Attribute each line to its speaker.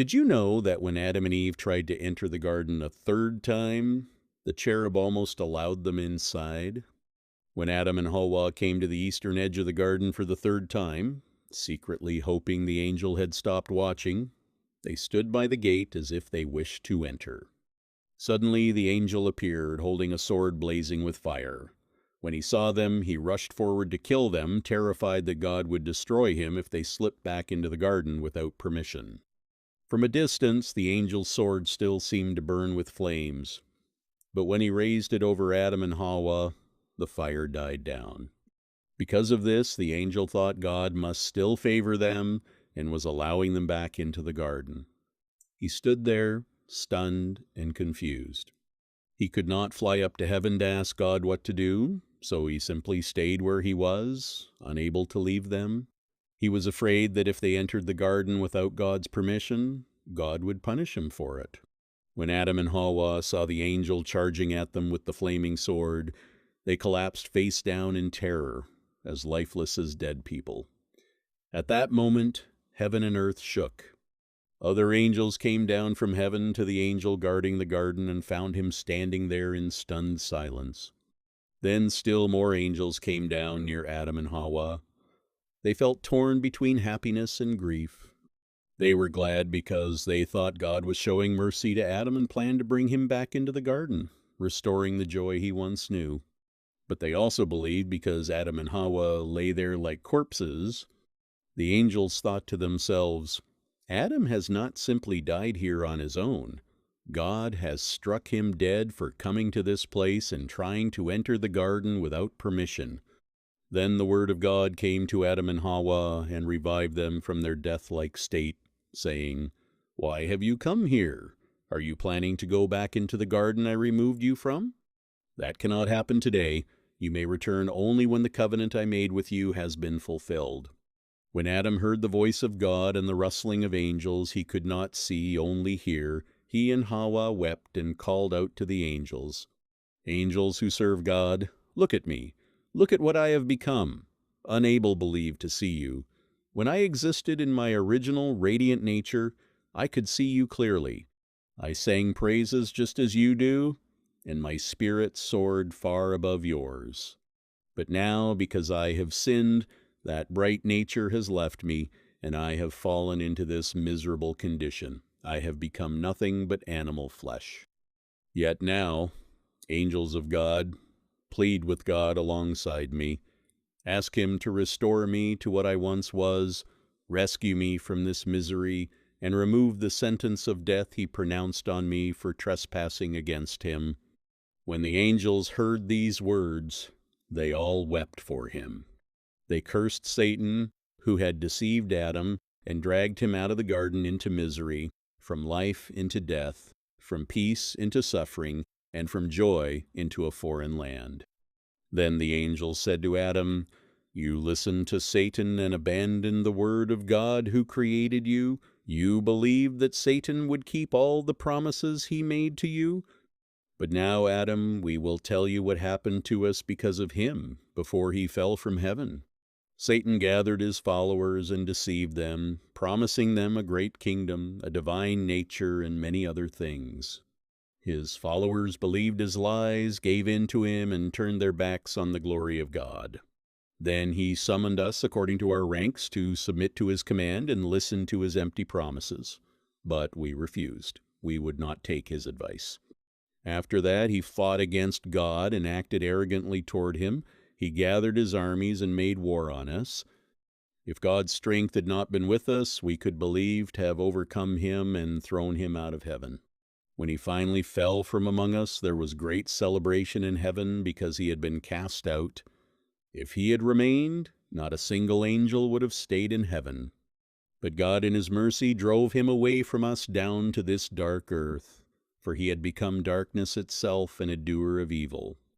Speaker 1: Did you know that when Adam and Eve tried to enter the garden a third time, the cherub almost allowed them inside? When Adam and Hawa came to the eastern edge of the garden for the third time, secretly hoping the angel had stopped watching, they stood by the gate as if they wished to enter. Suddenly the angel appeared, holding a sword blazing with fire. When he saw them, he rushed forward to kill them, terrified that God would destroy him if they slipped back into the garden without permission. From a distance, the angel's sword still seemed to burn with flames, but when he raised it over Adam and Hawa, the fire died down. Because of this, the angel thought God must still favor them and was allowing them back into the garden. He stood there, stunned and confused. He could not fly up to heaven to ask God what to do, so he simply stayed where he was, unable to leave them. He was afraid that if they entered the garden without God's permission, God would punish him for it. When Adam and Hawa saw the angel charging at them with the flaming sword, they collapsed face down in terror, as lifeless as dead people. At that moment, heaven and earth shook. Other angels came down from heaven to the angel guarding the garden and found him standing there in stunned silence. Then still more angels came down near Adam and Hawa. They felt torn between happiness and grief. They were glad because they thought God was showing mercy to Adam and planned to bring him back into the garden, restoring the joy he once knew. But they also believed because Adam and Hawa lay there like corpses, the angels thought to themselves, Adam has not simply died here on his own. God has struck him dead for coming to this place and trying to enter the garden without permission. Then the word of God came to Adam and Hawa and revived them from their death-like state, saying, Why have you come here? Are you planning to go back into the garden I removed you from? That cannot happen today. You may return only when the covenant I made with you has been fulfilled. When Adam heard the voice of God and the rustling of angels he could not see, only hear, he and Hawa wept and called out to the angels, Angels who serve God, look at me. Look at what I have become, unable believed to see you. When I existed in my original radiant nature, I could see you clearly. I sang praises just as you do, and my spirit soared far above yours. But now, because I have sinned, that bright nature has left me, and I have fallen into this miserable condition. I have become nothing but animal flesh. Yet now, angels of God, plead with God alongside me. Ask him to restore me to what I once was, rescue me from this misery, and remove the sentence of death he pronounced on me for trespassing against him. When the angels heard these words, they all wept for him. They cursed Satan, who had deceived Adam, and dragged him out of the garden into misery, from life into death, from peace into suffering, and from joy into a foreign land. Then the angel said to Adam, You listened to Satan and abandoned the word of God who created you. You believed that Satan would keep all the promises he made to you. But now, Adam, we will tell you what happened to us because of him before he fell from heaven. Satan gathered his followers and deceived them, promising them a great kingdom, a divine nature, and many other things. His followers believed his lies, gave in to him, and turned their backs on the glory of God. Then he summoned us according to our ranks to submit to his command and listen to his empty promises. But we refused. We would not take his advice. After that, he fought against God and acted arrogantly toward him. He gathered his armies and made war on us. If God's strength had not been with us, we could believe to have overcome him and thrown him out of heaven. When he finally fell from among us, there was great celebration in heaven because he had been cast out. If he had remained, not a single angel would have stayed in heaven. But God in his mercy drove him away from us down to this dark earth, for he had become darkness itself and a doer of evil.